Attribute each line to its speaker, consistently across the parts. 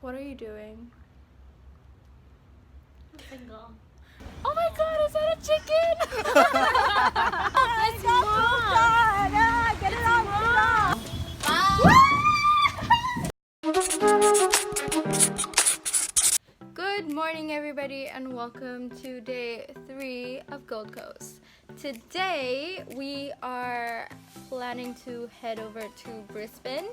Speaker 1: What are you doing?
Speaker 2: I'm single.
Speaker 1: Oh my god, is that a chicken?
Speaker 2: It's mom.
Speaker 1: Get it off, Good morning everybody and welcome to day 3 of Gold Coast. Today we are planning to head over to Brisbane.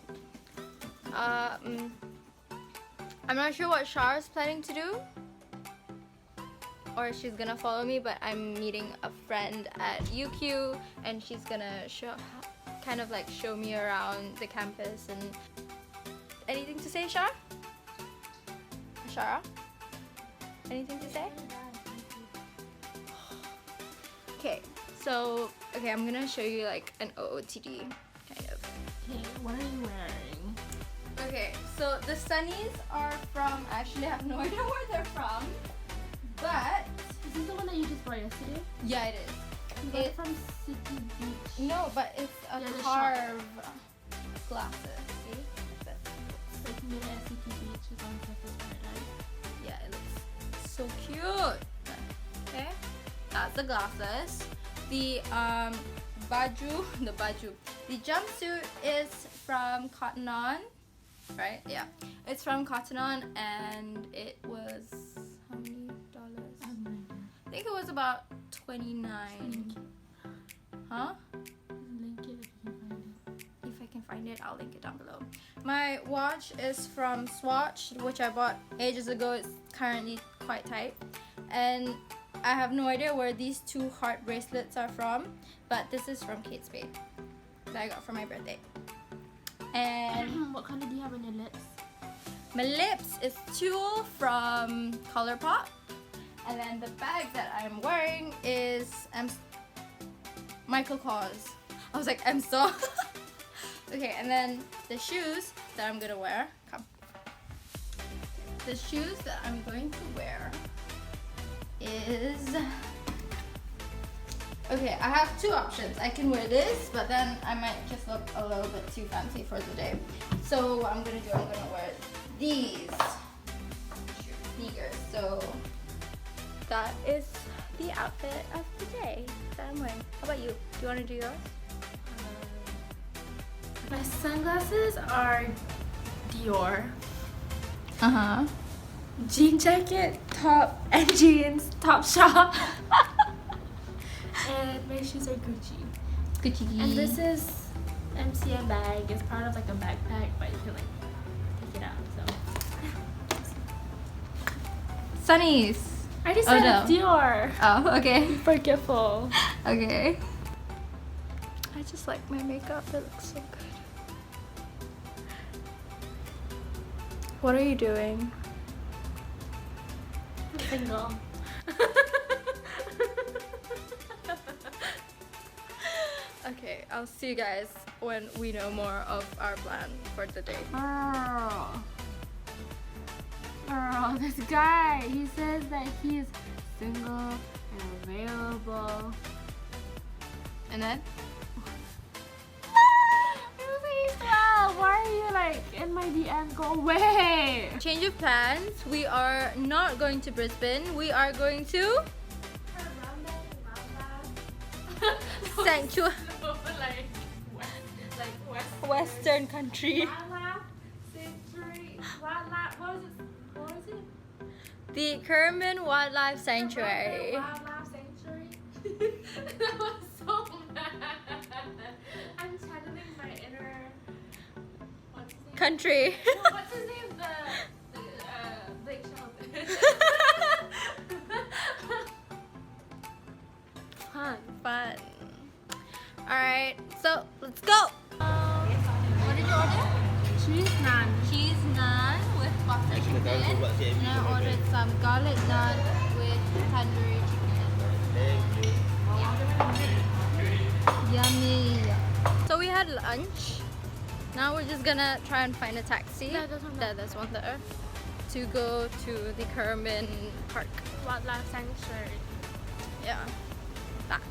Speaker 1: I'm not sure what Shara's planning to do, or she's gonna follow me, but I'm meeting a friend at UQ and she's gonna show me around the campus. And anything to say, Shara? Shara? Anything to say? Okay, I'm gonna show you like an OOTD kind of.
Speaker 2: Okay, what are you wearing?
Speaker 1: Okay, so the sunnies are from, I actually have no idea where they're from, but
Speaker 2: Is this the one that you just bought yesterday?
Speaker 1: yeah, it is.
Speaker 2: You got it from City Beach.
Speaker 1: No, but it's a
Speaker 2: Yeah, the
Speaker 1: carve glasses. See? That's,
Speaker 2: It's like made at City Beach. It's on Surface Paradise.
Speaker 1: yeah, it looks so cute. Okay, that's the glasses. The the jumpsuit is from Cotton On, right? Yeah, it's from Cotton On, and it was how many dollars? I think it was about $29. Huh?
Speaker 2: Link it if you can find it.
Speaker 1: If I can find it, I'll link it down below. My watch is from Swatch, which I bought ages ago. It's currently quite tight, and I have no idea where these two heart bracelets are from, but this is from Kate Spade that I got for my birthday. And
Speaker 2: What color do you have on your lips?
Speaker 1: my lips is Tulle from Colourpop, and then the bag that I'm wearing is Michael Kors. I was like, I'm so okay. And then the shoes that I'm gonna wear. The shoes that I'm going to wear is okay. I have two options. I can wear this, but then I might just look a little bit too fancy for the day. So what I'm gonna do, I'm gonna wear these sneakers. So that is the outfit of the day that I'm wearing. How about you? Do you want to do yours?
Speaker 2: My sunglasses are Dior.
Speaker 1: Uh-huh.
Speaker 2: Jean jacket, top, and jeans, Topshop. And my shoes are Gucci.
Speaker 1: Gucci.
Speaker 2: And this is MCM bag. It's part of like a backpack, but you can like take it out. So
Speaker 1: Sunnies.
Speaker 2: I just said
Speaker 1: no.
Speaker 2: it's Dior.
Speaker 1: Oh, okay.
Speaker 2: Forgetful.
Speaker 1: Okay. I just like my makeup. It looks so good. What are you doing?
Speaker 2: I'm single.
Speaker 1: Okay, I'll see you guys when we know more of our plan for the day.
Speaker 2: Girl, this guy, he says that he's single and available.
Speaker 1: And then?
Speaker 2: Why are you like in my DM? Go away!
Speaker 1: Change of plans. We are not going to Brisbane. We are going to Sanctuary. Western country.
Speaker 2: What was it?
Speaker 1: The Currumbin Wildlife Sanctuary.
Speaker 2: Wildlife Sanctuary? That was so mad. I'm channeling my inner... What's his name?
Speaker 1: Country.
Speaker 2: No, what's his name? The Blake Shelton.
Speaker 1: Fun. Alright, so let's go. What did you order?
Speaker 2: Cheese naan.
Speaker 1: Cheese naan with butter chicken. And I ordered some garlic naan with tandoori chicken. Yummy. So we had lunch. Now we're just gonna try and find a taxi. There's one there. To go to the Currumbin Park.
Speaker 2: Wildlife Sanctuary.
Speaker 1: Yeah. That.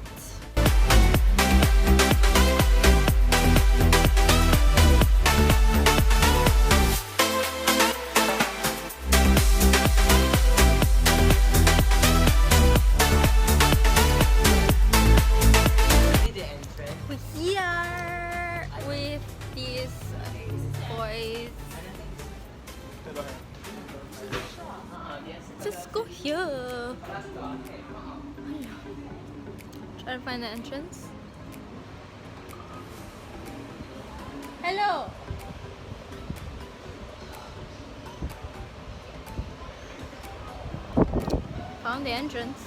Speaker 1: We're here with these boys. Just go here. Try to find the entrance. Hello. Found the entrance.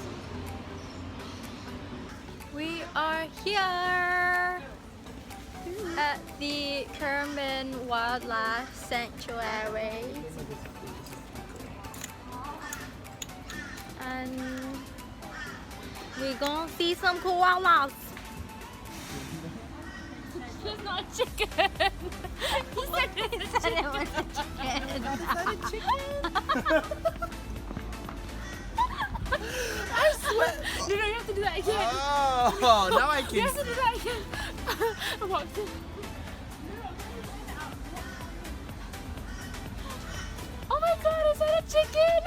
Speaker 1: We are here at the Currumbin Wildlife Sanctuary, and we're gonna see some koalas. It's not a chicken. He said it was a chicken.
Speaker 2: I swear. No, you have to do that again.
Speaker 3: Oh, now I
Speaker 2: You
Speaker 3: can
Speaker 2: have to do that again. I walked in. Oh my god, is that a chicken?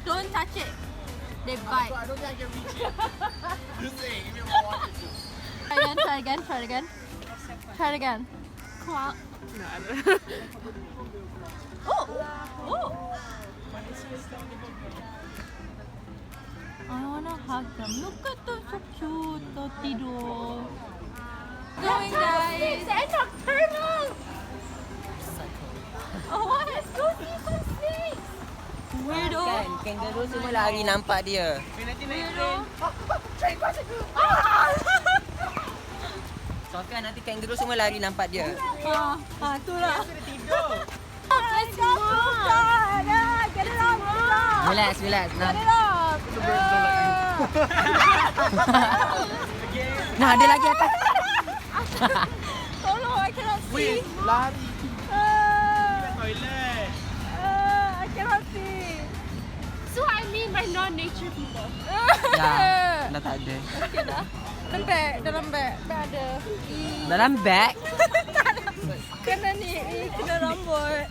Speaker 1: Don't touch it. They bite.
Speaker 3: I don't think I can reach it. Just saying, give me more water.
Speaker 1: Try again. Try it again. Koala.
Speaker 2: No, I don't know.
Speaker 1: Oh! I wanna hug them. Look at them, so cute. So tidur. Going, guys.
Speaker 2: They're nocturnal.
Speaker 1: Oh, what? Let's go see some snakes. Weirdo.
Speaker 4: Kan, kangaroo semua lari nampak dia.
Speaker 1: Weirdo.
Speaker 4: So kan nanti kangaroo semua lari nampak dia.
Speaker 1: Itulah. Let's go. Get it up.
Speaker 4: Relax. Nah,
Speaker 1: Get it up.
Speaker 4: nah ada lagi atas.
Speaker 1: Oh no, I cannot see.
Speaker 3: Lari. Toilet.
Speaker 1: I cannot see.
Speaker 2: So what I mean by non-nature people.
Speaker 4: Dah tak ada.
Speaker 1: Okay dah. Dalam beg ada.
Speaker 4: Dalam beg.
Speaker 1: Kena ni, kena rambut.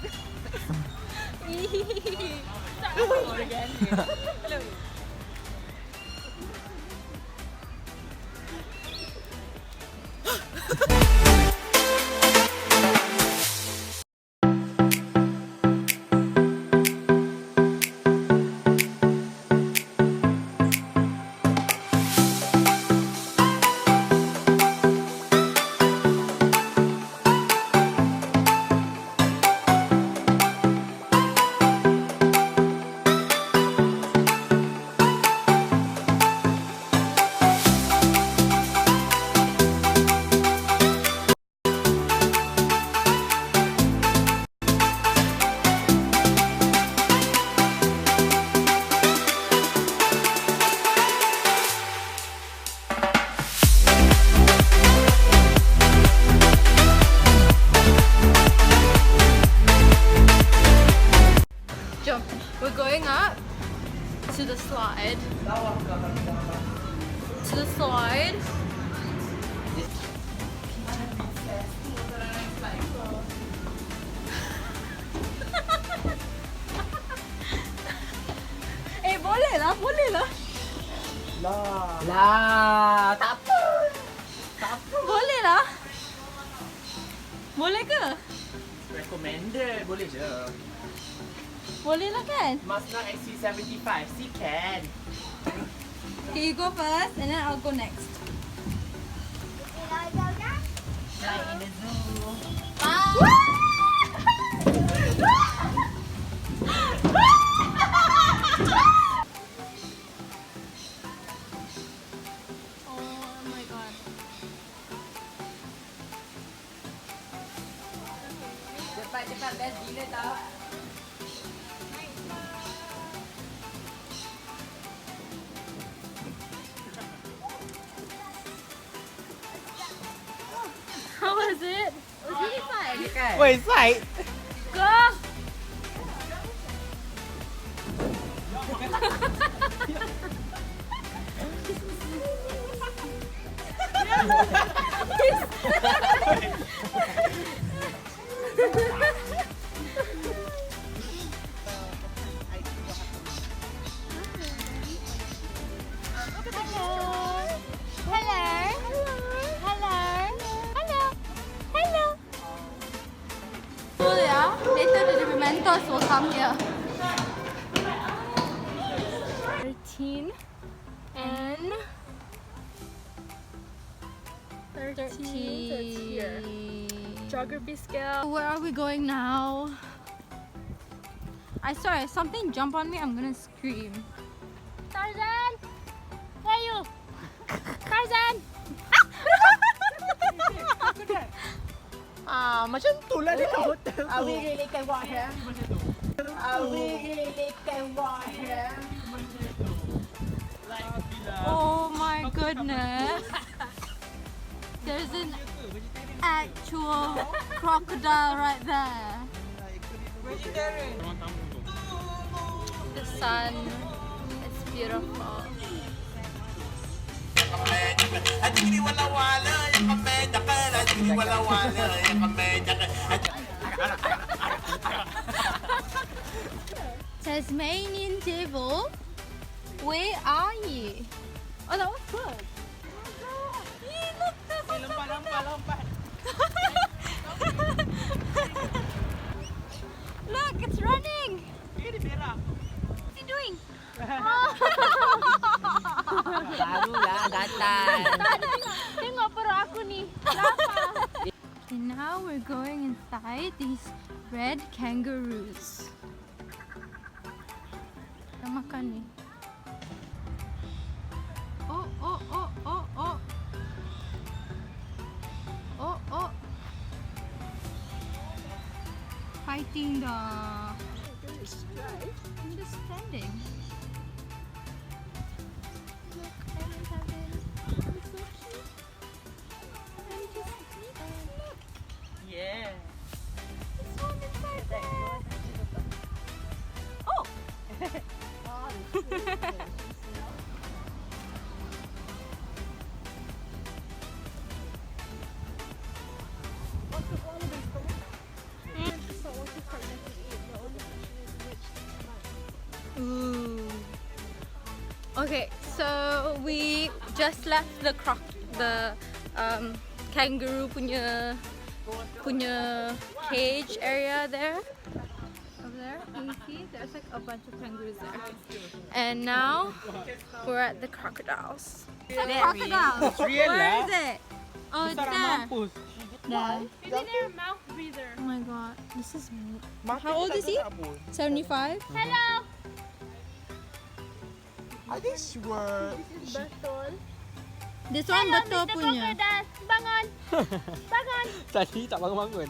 Speaker 1: We're going up to the slide. Boleh lah.
Speaker 4: Lah, tak apa.
Speaker 1: Boleh lah. Boleh ke?
Speaker 3: Recommended. Boleh je.
Speaker 1: Boleh lah kan?
Speaker 3: Must not exceed 75. See, can.
Speaker 1: Okay, you go first and then I'll go next.
Speaker 4: Like in the zoo.
Speaker 1: Oh my god.
Speaker 4: Cepat, best gila tau.
Speaker 1: How was it? It was really fun.
Speaker 4: Kan?
Speaker 3: Wait, Syed.
Speaker 1: Go! us will come here.
Speaker 2: 13 and 13. So it's here. Geography scale.
Speaker 1: Where are we going now? I saw something jump on me. I'm gonna scream.
Speaker 2: Tarzan! Where are you? Tarzan!
Speaker 3: Macam tu lah dia kat hotel tu.
Speaker 4: Are we really can walk here? Are we really can walk here?
Speaker 1: Oh my goodness. There's an actual crocodile right there. The sun, it's beautiful. Tasmanian devil, where are you? Oh, that was good. Look, it's running. What's he doing?
Speaker 4: Baru lah datang.
Speaker 2: Tengok perut aku ni. Lapar.
Speaker 1: Okay, now we're going inside these red kangaroos. Kita makan ni. Oh, oh, oh, oh, oh. Oh, oh. Fighting the... I'm just standing. Look, I'm in heaven. I'm so cute. I'm just look.
Speaker 4: Yeah.
Speaker 1: There's one inside there. Oh! Ooh. Okay, so we just left the kangaroo punya cage area there. Over there, can you see? There's like a bunch of kangaroos there. And now we're at the crocodiles. It's a crocodile.
Speaker 3: It's real
Speaker 1: Where
Speaker 3: lah.
Speaker 1: is it? Oh, it's there. There.
Speaker 2: Maybe they're a mouth breather.
Speaker 1: Oh my god, this is. How old is he? 75.
Speaker 2: Hello!
Speaker 3: I think she were.
Speaker 2: Betul.
Speaker 1: This one betul punya.
Speaker 2: Crocodile. Bangun! Bangun!
Speaker 4: Tadi tak bangun-bangun.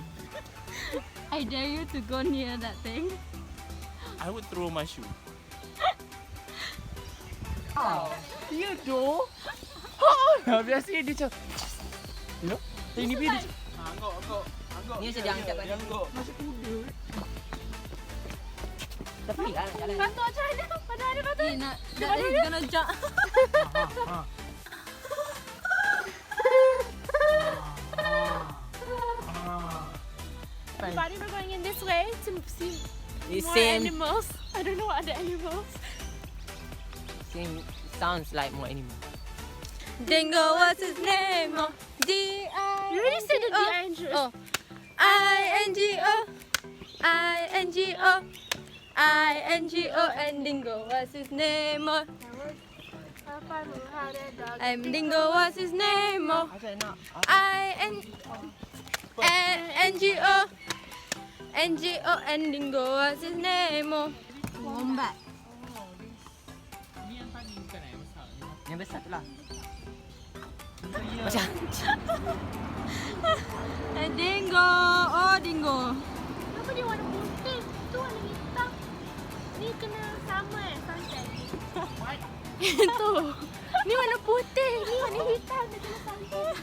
Speaker 1: I dare you to go near that thing.
Speaker 3: I would throw my shoe.
Speaker 4: You do?
Speaker 3: Biasanya dia macam. You know? Ini dia. Angguk.
Speaker 4: Ni macam dia angkat kat dalam.
Speaker 3: Macam kuda.
Speaker 4: Tapi lah nak jalan.
Speaker 2: Patuk macam mana? Patuk ada patuk?
Speaker 1: That is gonna jump.
Speaker 2: Everybody we're going in this way to see more
Speaker 4: Listen.
Speaker 2: animals. I don't know what other animals.
Speaker 4: Sounds like more animal.
Speaker 1: Dingo, what's his name? Oh, D-I.
Speaker 2: You already said the D-I.
Speaker 1: Oh, I-N-G-O. I-N-G-O. I-N-G-O and Dingo, what's his name? Oh, I'm Dingo, what's his name? Oh, I-N-G-O. N-G-O and Dingo, what's his name? Oh, wombat.
Speaker 4: Yang besar tu lah. Macam
Speaker 1: Dingo, oh Dingo.
Speaker 2: Kenapa dia warna putih? Tu warna hitam. Ni kena sama sunset.
Speaker 1: Itu.
Speaker 2: Ni warna putih. Ni warna hitam. Dia kena sunset.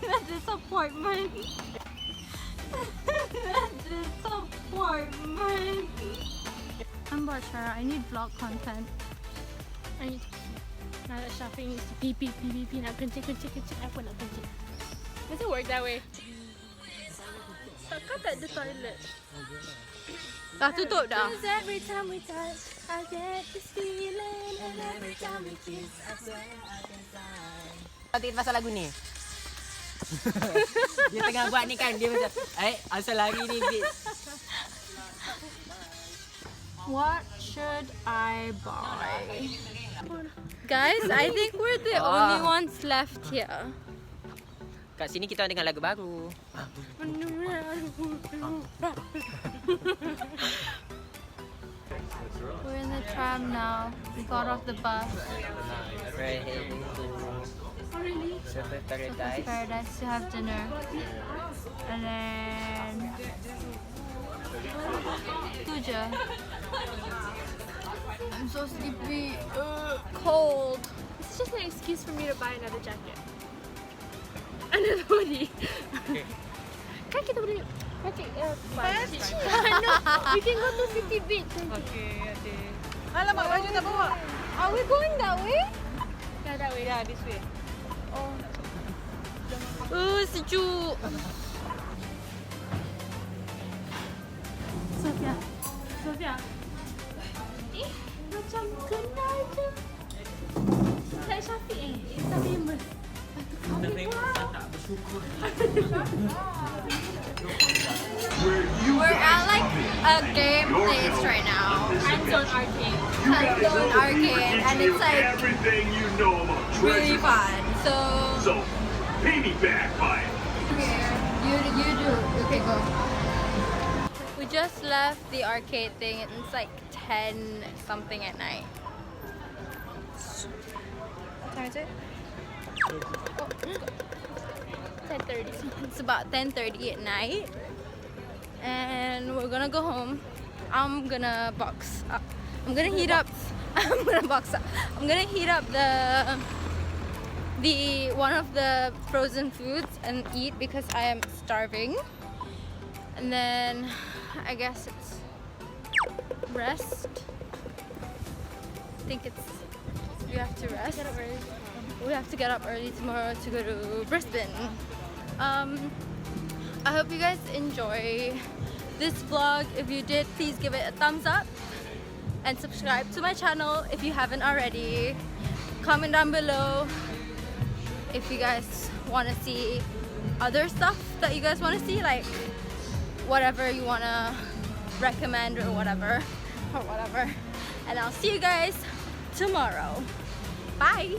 Speaker 1: That's disappointment. That's disappointment. I'm bored, Asyarah. I need vlog content.
Speaker 2: I need to pee. Now that Syafiq needs to pee. Nak kencing. Apa nak kencing? Does it work that way? Kau tak ada toilet.
Speaker 1: Dah tutup dah.
Speaker 2: Every time we touch, I get this feeling, and every time we kiss, I swear I can fly.
Speaker 4: kau tengok pasal lagu ni. Dia tengah buat ni kan, dia macam asal hari ni
Speaker 1: What should I buy? Guys, I think we're the only ones left here.
Speaker 5: Kat sini kita dengar lagu baru.
Speaker 1: We're in the tram now. We got off the bus.
Speaker 5: We're heading to Surfer Paradise.
Speaker 1: Paradise to have dinner. And then Tuja. I'm so sleepy. Cold.
Speaker 2: It's just an excuse for me to buy another jacket. Another hoodie. Kan kita boleh pakai no, we can go to City Beach.
Speaker 4: Okay, adik. Alamak, baju tak bawa.
Speaker 1: Are we going that way?
Speaker 2: Yeah, that way.
Speaker 4: Yeah, this way.
Speaker 1: Sejuk.
Speaker 2: Sophia. Macam kenal je. Syed Syafiq tak famous.
Speaker 1: We're at like a game place right now.
Speaker 2: Hands-on arcade.
Speaker 1: Hands-on arcade, and it's like
Speaker 6: everything you know about
Speaker 1: really
Speaker 6: treasure.
Speaker 1: fun. So
Speaker 6: So, pay me back by it.
Speaker 1: you do. Okay, go. We just left the arcade thing, and it's like 10 something at night. What time is it?
Speaker 2: 10:30.
Speaker 1: It's about 10:30 at night, and we're gonna go home. I'm gonna box up. I'm gonna heat up. I'm gonna box up. I'm gonna heat up the one of the frozen foods and eat because I am starving. And then I guess it's rest. I think it's we have to rest. We have to get up early tomorrow to go to Brisbane. I hope you guys enjoy this vlog. If you did, please give it a thumbs up and subscribe to my channel if you haven't already. Comment down below if you guys want to see other stuff that you guys want to see, like whatever you want to recommend or whatever. And I'll see you guys tomorrow. Bye.